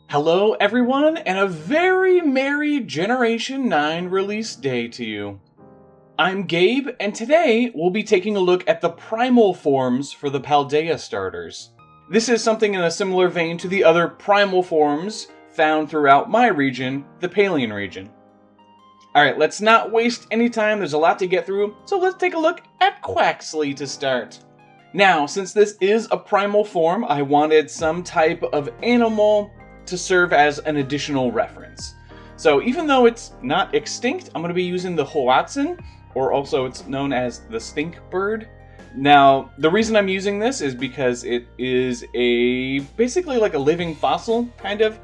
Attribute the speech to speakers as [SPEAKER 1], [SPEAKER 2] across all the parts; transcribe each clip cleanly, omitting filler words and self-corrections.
[SPEAKER 1] Hello everyone, and a very merry Generation 9 release day to you. I'm Gabe, and today we'll be taking a look at the Primal Forms for the Paldea starters. This is something in a similar vein to the other Primal Forms found throughout my region, the Palean region. Alright, let's not waste any time, there's a lot to get through, so let's take a look at Quaxly to start. Now, since this is a Primal Form, I wanted some type of animal to serve as an additional reference. So even though it's not extinct, I'm going to be using the Hoatzin, or also it's known as the stink bird. Now, the reason I'm using this is because it is basically like a living fossil, kind of.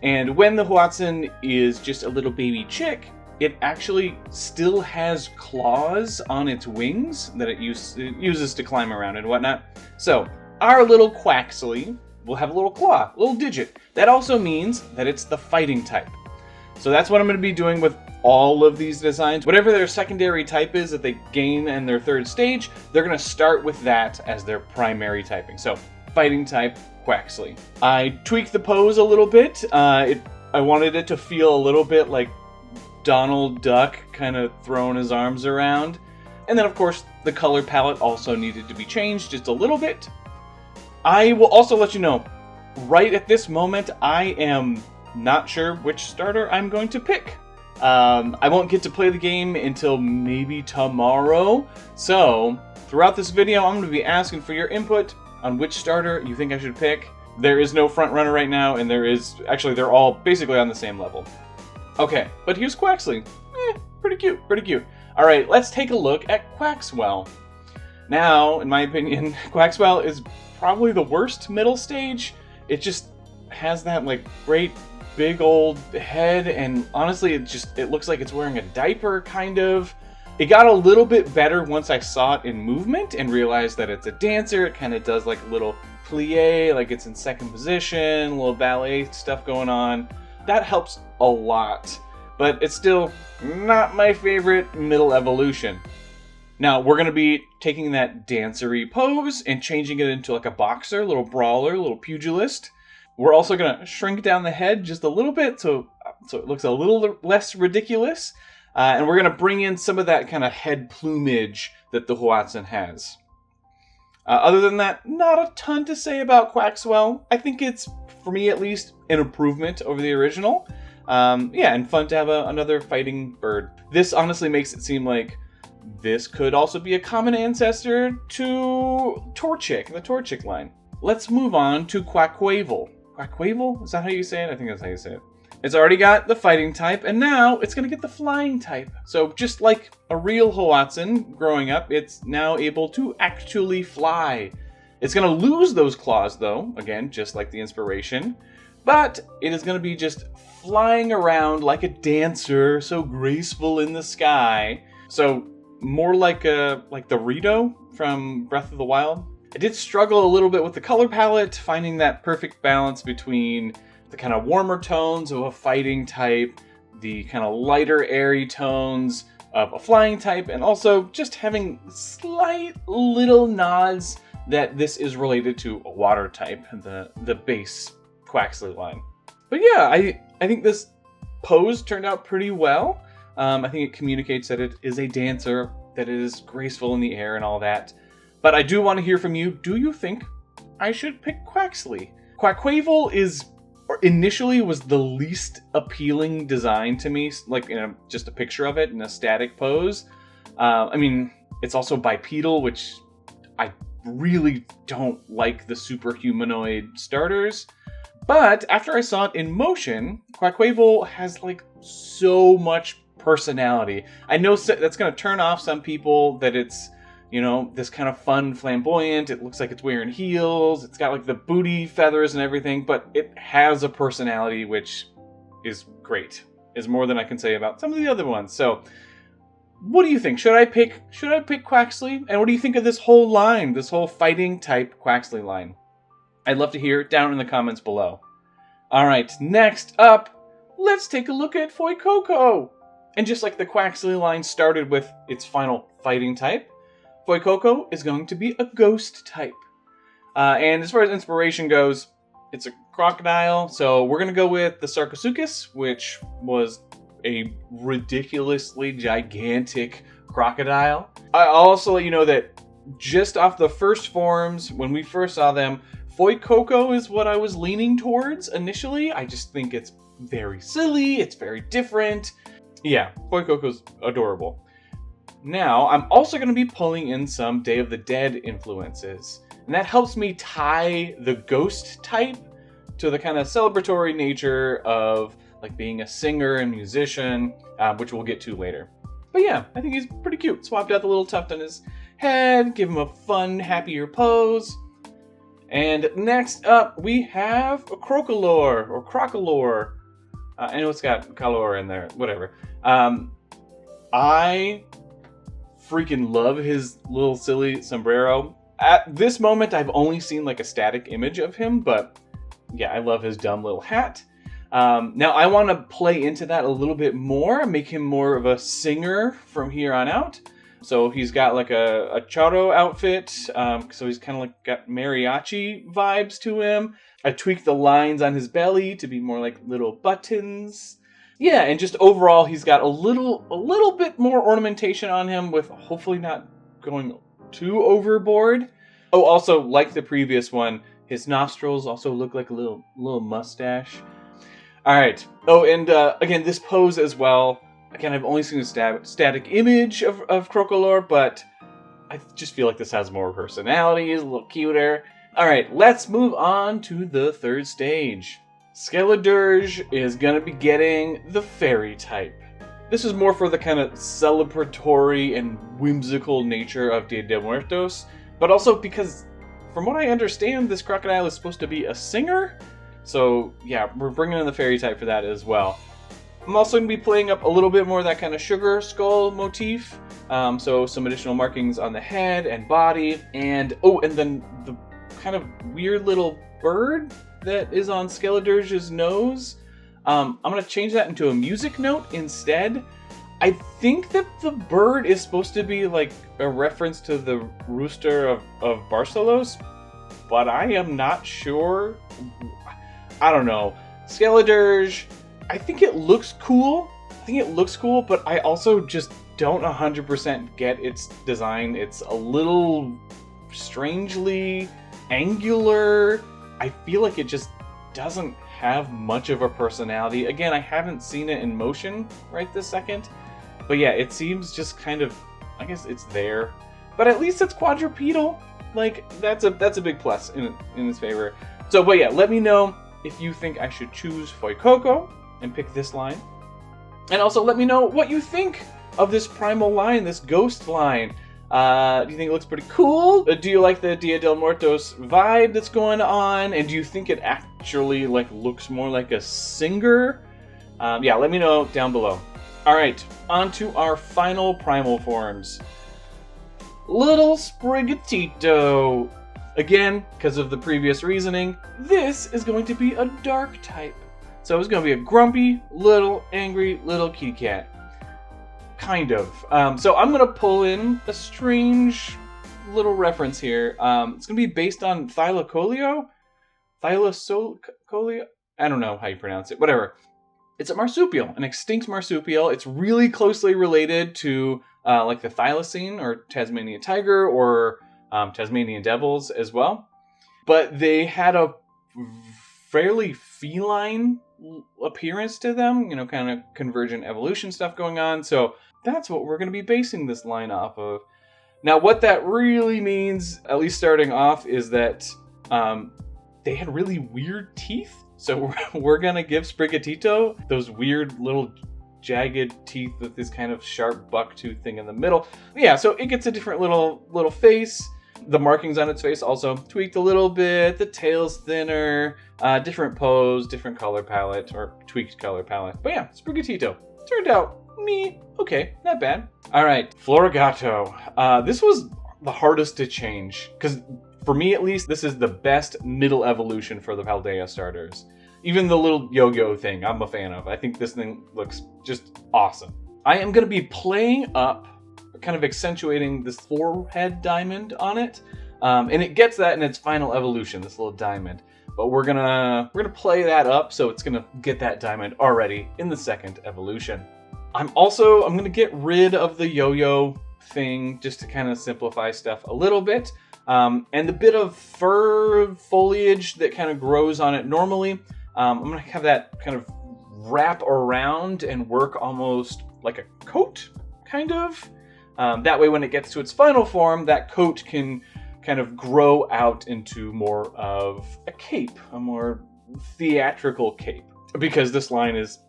[SPEAKER 1] And when the Hoatzin is just a little baby chick, it actually still has claws on its wings that it uses to climb around and whatnot. So, our little Quaxly will have a little claw, a little digit. That also means that it's the fighting type. So that's what I'm going to be doing with all of these designs. Whatever their secondary type is that they gain in their third stage, they're going to start with that as their primary typing. So, fighting type, Quaxly. I tweaked the pose a little bit. I wanted it to feel a little bit like Donald Duck kind of throwing his arms around. And then, of course, the color palette also needed to be changed just a little bit. I will also let you know, right at this moment, I am not sure which starter I'm going to pick. I won't get to play the game until maybe tomorrow. So, throughout this video, I'm going to be asking for your input on which starter you think I should pick. There is no front runner right now, and they're all basically on the same level. Okay, but here's Quaxly. Pretty cute, pretty cute. Alright, let's take a look at Quaxwell. Now, in my opinion, Quaxwell is probably the worst middle stage. It just has that like great big old head, and honestly it looks like it's wearing a diaper, kind of. It got a little bit better once I saw it in movement and realized that it's a dancer. It kind of does like a little plie, like it's in second position, a little ballet stuff going on. That helps a lot, but it's still not my favorite middle evolution. Now, we're going to be taking that dancery pose and changing it into like a boxer, a little brawler, a little pugilist. We're also going to shrink down the head just a little bit so it looks a little less ridiculous. And we're going to bring in some of that kind of head plumage that the Hoatzin has. Other than that, not a ton to say about Quaxwell. I think it's, for me at least, an improvement over the original. And fun to have another fighting bird. This honestly makes it seem like this could also be a common ancestor to Torchic, the Torchic line. Let's move on to Quaquavel. Quaquavel? Is that how you say it? I think that's how you say it. It's already got the fighting type, and now it's going to get the flying type. So just like a real Hoatzin growing up, it's now able to actually fly. It's going to lose those claws, though, again, just like the inspiration. But it is going to be just flying around like a dancer, so graceful in the sky. So more like the Rito from Breath of the Wild. I did struggle a little bit with the color palette, finding that perfect balance between the kind of warmer tones of a fighting type, the kind of lighter, airy tones of a flying type, and also just having slight little nods that this is related to a water type, the base Quaxly line. But yeah, I think this pose turned out pretty well. I think it communicates that it is a dancer, that it is graceful in the air and all that. But I do want to hear from you. Do you think I should pick Quaxly? Quaquavel initially was the least appealing design to me, like just a picture of it in a static pose. It's also bipedal, which I really don't like the super humanoid starters. But after I saw it in motion, Quaquavel has like so much personality. I know that's going to turn off some people, that it's, this kind of fun, flamboyant. It looks like it's wearing heels. It's got like the booty feathers and everything, but it has a personality, which is great. Is more than I can say about some of the other ones. So, what do you think? Should I pick Quaxly? And what do you think of this whole line, this whole fighting type Quaxly line? I'd love to hear it down in the comments below. All right, next up, let's take a look at Fuecoco. And just like the Quaxly line started with its final fighting type, Fuecoco is going to be a ghost type. And as far as inspiration goes, It's a crocodile, so we're going to go with the Sarcosuchus, which was a ridiculously gigantic crocodile. I'll also let you know that just off the first forms, when we first saw them, Fuecoco is what I was leaning towards initially. I just think it's very silly, it's very different. Yeah, Fuecoco's adorable. Now, I'm also going to be pulling in some Day of the Dead influences, and that helps me tie the ghost type to the kind of celebratory nature of like being a singer and musician, which we'll get to later. But yeah, I think he's pretty cute. Swapped out the little tuft on his head, give him a fun, happier pose. And next up, we have a Crocolore, or Crocolore. I know it's got color in there, whatever. I freaking love his little silly sombrero. At this moment, I've only seen like a static image of him, but yeah, I love his dumb little hat. Now, I want to play into that a little bit more, make him more of a singer from here on out. So he's got like a charro outfit, so he's kind of like got mariachi vibes to him. I tweaked the lines on his belly to be more like little buttons. Yeah, and just overall, he's got a little bit more ornamentation on him, with hopefully not going too overboard. Oh, also, like the previous one, his nostrils also look like a little mustache. All right. Oh, and again, this pose as well. Again, I've only seen a static image of Crocolore, but I just feel like this has more personality, is a little cuter. All right, let's move on to the third stage. Skeledirge is going to be getting the fairy type. This is more for the kind of celebratory and whimsical nature of Dia de Muertos, but also because, from what I understand, this crocodile is supposed to be a singer. So yeah, we're bringing in the fairy type for that as well. I'm also going to be playing up a little bit more of that kind of sugar skull motif. So some additional markings on the head and body. And then the kind of weird little bird that is on Skeledirge's nose. I'm going to change that into a music note instead. I think that the bird is supposed to be like a reference to the rooster of Barcelos, but I am not sure. I don't know. Skeledirge, I think it looks cool. But I also just don't 100% get its design. It's a little strangely angular. I feel like it just doesn't have much of a personality. Again, I haven't seen it in motion right this second. But yeah, it seems just kind of, I guess it's there. But at least it's quadrupedal. Like, that's a big plus in its favor. So, but yeah, let me know if you think I should choose Fuecoco and pick this line. And also let me know what you think of this primal line, this ghost line. Do you think it looks pretty cool? Do you like the Dia de Muertos vibe that's going on? And do you think it actually like looks more like a singer? Yeah, let me know down below. All right, on to our final primal forms. Little Sprigatito. Again, because of the previous reasoning, this is going to be a dark type. So it's going to be a grumpy, little, angry, little kitty cat. Kind of. So I'm going to pull in a strange little reference here. It's going to be based on Thylacoleo? Thylacoleo? I don't know how you pronounce it. Whatever. It's a marsupial, an extinct marsupial. It's really closely related to like the thylacine or Tasmanian tiger or Tasmanian devils as well. But they had a fairly feline appearance to them, you know, kind of convergent evolution stuff going on. So that's what we're going to be basing this line off of. Now, what that really means, at least starting off, is that they had really weird teeth. So we're going to give Sprigatito those weird little jagged teeth with this kind of sharp buck tooth thing in the middle. Yeah, so it gets a different little face. The markings on its face also tweaked a little bit. The tail's thinner, different pose, different color palette, or tweaked color palette. But yeah, Sprigatito. Turned out, okay, not bad. All right, Florigato. This was the hardest to change, because for me at least, this is the best middle evolution for the Paldea starters. Even the little yo-yo thing, I'm a fan of. I think this thing looks just awesome. I am going to be playing up, kind of accentuating this forehead diamond on it. And it gets that in its final evolution, this little diamond. but we're gonna play that up, so it's gonna get that diamond already in the second evolution. I'm gonna get rid of the yo-yo thing just to kind of simplify stuff a little bit. And the bit of fur foliage that kind of grows on it normally, I'm gonna have that kind of wrap around and work almost like a coat, kind of. That way when it gets to its final form, that coat can kind of grow out into more of a cape, a more theatrical cape. Because this line is,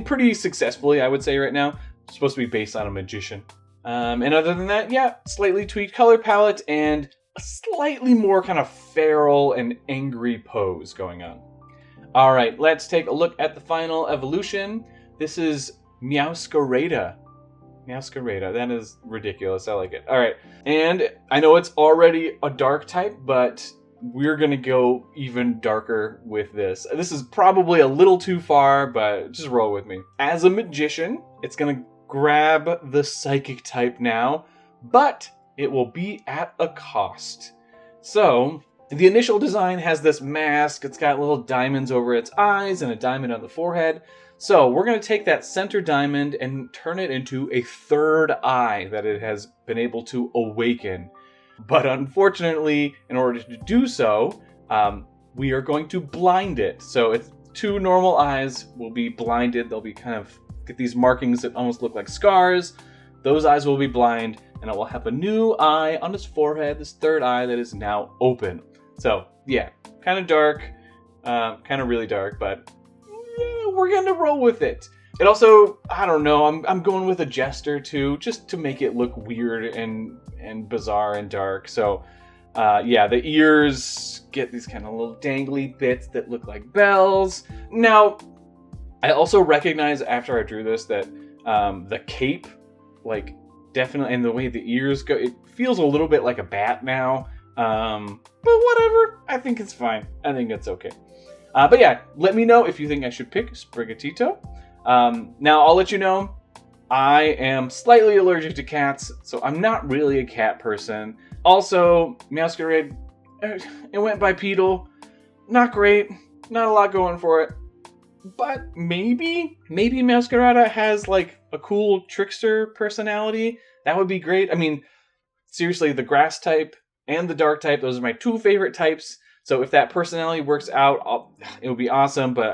[SPEAKER 1] pretty successfully, I would say right now, it's supposed to be based on a magician. And other than that, yeah, slightly tweaked color palette and a slightly more kind of feral and angry pose going on. All right, let's take a look at the final evolution. This is Meowscarada. Meowscarada, that is ridiculous. I like it. All right, and I know it's already a dark type, but we're going to go even darker with this. This is probably a little too far, but just roll with me. As a magician, it's going to grab the psychic type now, but it will be at a cost. So the initial design has this mask. It's got little diamonds over its eyes and a diamond on the forehead. So we're going to take that center diamond and turn it into a third eye that it has been able to awaken. But unfortunately, in order to do so, we are going to blind it. So its two normal eyes will be blinded. They'll be kind of get these markings that almost look like scars. Those eyes will be blind, and it will have a new eye on its forehead, this third eye that is now open. So yeah, kind of dark, kind of really dark, but we're gonna roll with it. It also, I don't know, I'm going with a jester too, just to make it look weird and bizarre and dark. So yeah, the ears get these kind of little dangly bits that look like bells. Now, I also recognize after I drew this that the cape, like, definitely, and the way the ears go, it feels a little bit like a bat now. But whatever, I think it's fine. I think it's okay. But yeah, let me know if you think I should pick Sprigatito. Now, I'll let you know, I am slightly allergic to cats, so I'm not really a cat person. Also, Meowscarada, it went bipedal. Not great. Not a lot going for it. But maybe Meowscarada has like a cool trickster personality. That would be great. I mean, seriously, the grass type and the dark type, those are my two favorite types. So if that personality works out, it would be awesome. But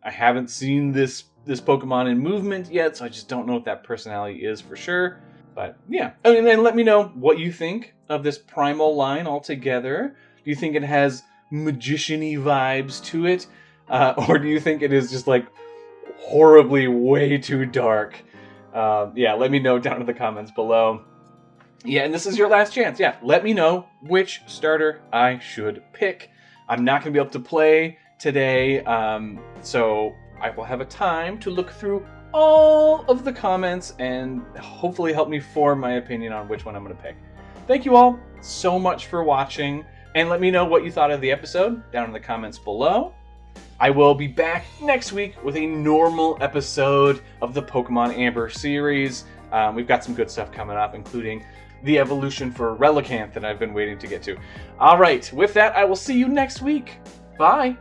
[SPEAKER 1] I haven't seen this Pokemon in movement yet, so I just don't know what that personality is for sure. But yeah, and then let me know what you think of this Primal line altogether. Do you think it has magician-y vibes to it? Or do you think it is just like horribly way too dark? Yeah, let me know down in the comments below. Yeah, and this is your last chance. Yeah, let me know which starter I should pick. I'm not going to be able to play today, so I will have a time to look through all of the comments and hopefully help me form my opinion on which one I'm going to pick. Thank you all so much for watching, and let me know what you thought of the episode down in the comments below. I will be back next week with a normal episode of the Pokemon Amber series. We've got some good stuff coming up, including the evolution for Relicanth that I've been waiting to get to. All right, with that, I will see you next week. Bye.